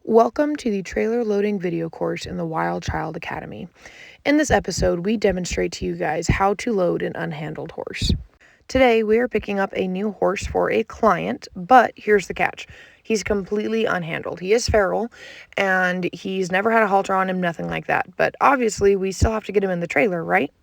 Welcome to the trailer loading video course in the Wilde Child Academy. In this episode, we demonstrate to you guys how to load an unhandled horse. Today, we are picking up a new horse for a client, but here's the catch. He's completely unhandled. He is feral, and he's never had a halter on him, nothing like that. But obviously, we still have to get him in the trailer, right?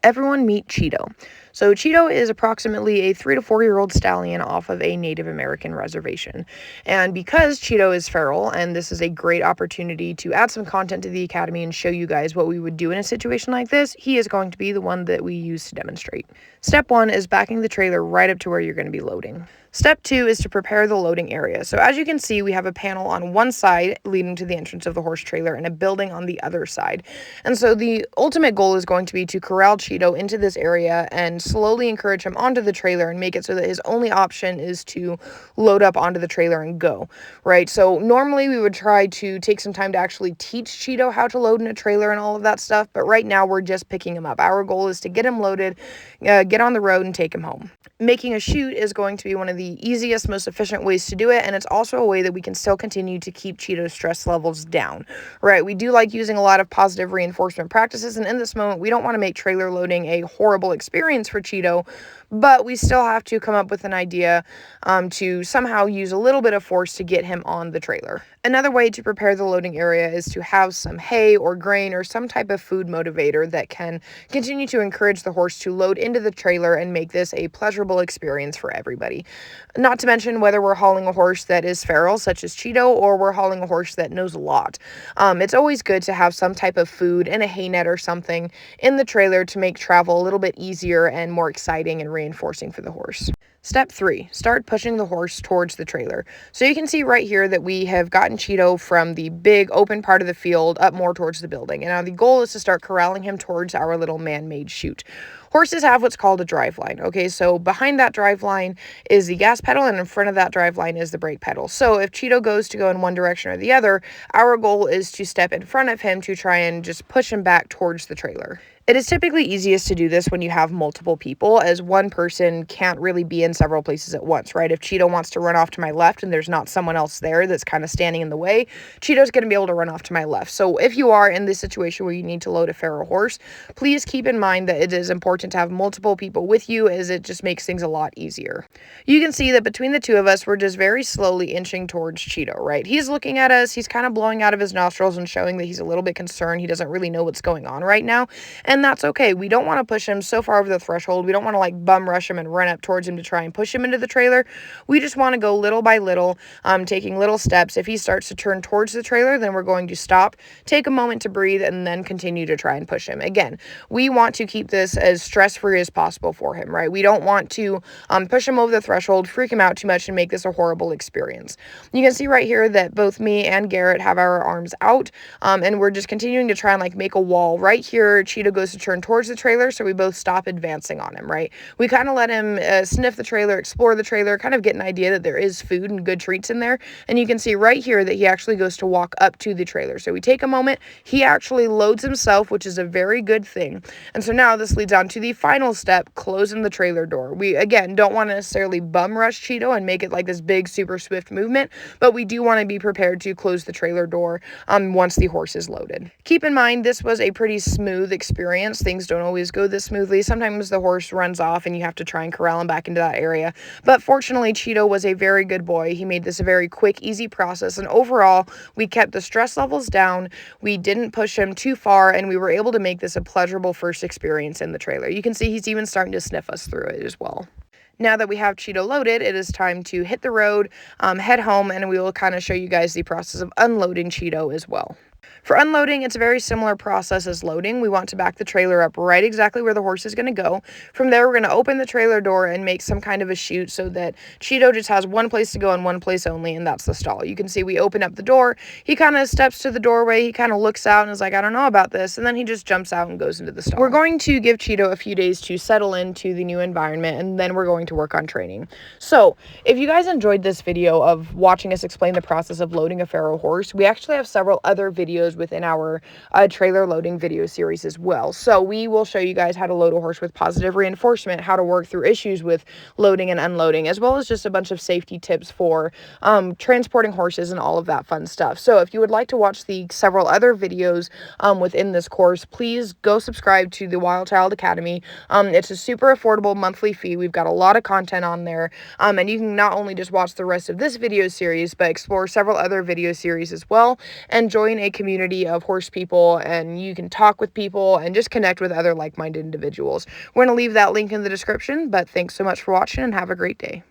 Everyone meet Cheeto. So Cheeto is approximately a 3 to 4-year-old stallion off of a Native American reservation. And because Cheeto is feral, and this is a great opportunity to add some content to the academy and show you guys what we would do in a situation like this, he is going to be the one that we use to demonstrate. Step 1 is backing the trailer right up to where you're going to be loading. Step 2 is to prepare the loading area. So as you can see, we have a panel on one side leading to the entrance of the horse trailer and a building on the other side. And so the ultimate goal is going to be to corral Cheeto into this area and slowly encourage him onto the trailer and make it so that his only option is to load up onto the trailer and go, right? So normally we would try to take some time to actually teach Cheeto how to load in a trailer and all of that stuff, but right now we're just picking him up. Our goal is to get him loaded, get on the road, and take him home. Making a chute is going to be one of the easiest, most efficient ways to do it, and it's also a way that we can still continue to keep Cheeto's stress levels down, right? We do like using a lot of positive reinforcement practices, and in this moment, we don't want to make trailer loading a horrible experience for Cheeto, but we still have to come up with an idea to somehow use a little bit of force to get him on the trailer. Another way to prepare the loading area is to have some hay or grain or some type of food motivator that can continue to encourage the horse to load into the trailer and make this a pleasurable experience for everybody. Not to mention whether we're hauling a horse that is feral, such as Cheeto, or we're hauling a horse that knows a lot. It's always good to have some type of food and a hay net or something in the trailer to make travel a little bit easier and more exciting and reinforcing for the horse. Step 3, start pushing the horse towards the trailer. So you can see right here that we have gotten Cheeto from the big open part of the field up more towards the building. And now the goal is to start corralling him towards our little man-made chute. Horses have what's called a drive line. Okay, so behind that drive line is the gas pedal, and in front of that drive line is the brake pedal. So if Cheeto goes to go in one direction or the other, our goal is to step in front of him to try and just push him back towards the trailer. It is typically easiest to do this when you have multiple people, as one person can't really be in several places at once, right? If Cheeto wants to run off to my left and there's not someone else there that's kind of standing in the way, Cheeto's going to be able to run off to my left. So if you are in this situation where you need to load a feral horse, please keep in mind that it is important to have multiple people with you, as it just makes things a lot easier. You can see that between the two of us, we're just very slowly inching towards Cheeto, right? He's looking at us, he's kind of blowing out of his nostrils and showing that he's a little bit concerned. He doesn't really know what's going on right now. And that's okay. We don't want to push him so far over the threshold. We don't want to like bum rush him and run up towards him to try and push him into the trailer. We just want to go little by little, taking little steps. If he starts to turn towards the trailer, then we're going to stop, take a moment to breathe, and then continue to try and push him. Again, we want to keep this as stress-free as possible for him, right? We don't want to push him over the threshold, freak him out too much, and make this a horrible experience. You can see right here that both me and Garrett have our arms out, and we're just continuing to try and like make a wall. Right here, Cheeto goes to turn towards the trailer, so we both stop advancing on him, right? We kind of let him sniff the trailer, explore the trailer, kind of get an idea that there is food and good treats in there, and you can see right here that he actually goes to walk up to the trailer. So we take a moment, he actually loads himself, which is a very good thing. And so now this leads on to the final step, closing the trailer door. We, again, don't want to necessarily bum rush Cheeto and make it like this big, super swift movement, but we do want to be prepared to close the trailer door once the horse is loaded. Keep in mind, this was a pretty smooth experience. Things don't always go this smoothly. Sometimes the horse runs off and you have to try and corral him back into that area. But fortunately, Cheeto was a very good boy. He made this a very quick, easy process. And overall, we kept the stress levels down. We didn't push him too far, and we were able to make this a pleasurable first experience in the trailer. You can see he's even starting to sniff us through it as well. Now that we have Cheeto loaded, it is time to hit the road, head home, and we will kind of show you guys the process of unloading Cheeto as well. For unloading, it's a very similar process as loading. We want to back the trailer up right exactly where the horse is going to go. From there, we're going to open the trailer door and make some kind of a chute so that Cheeto just has one place to go and one place only, and that's the stall. You can see we open up the door. He kind of steps to the doorway. He kind of looks out and is like, I don't know about this, and then he just jumps out and goes into the stall. We're going to give Cheeto a few days to settle into the new environment, and then we're going to work on training. So, if you guys enjoyed this video of watching us explain the process of loading a feral horse, we actually have several other videos videos within our trailer loading video series as well. So we will show you guys how to load a horse with positive reinforcement, how to work through issues with loading and unloading, as well as just a bunch of safety tips for transporting horses and all of that fun stuff. So if you would like to watch the several other videos within this course, please go subscribe to the Wilde Child Academy. It's a super affordable monthly fee. We've got a lot of content on there, and you can not only just watch the rest of this video series, but explore several other video series as well, and join a community of horse people, and you can talk with people and just connect with other like-minded individuals. We're going to leave that link in the description, but thanks so much for watching and have a great day.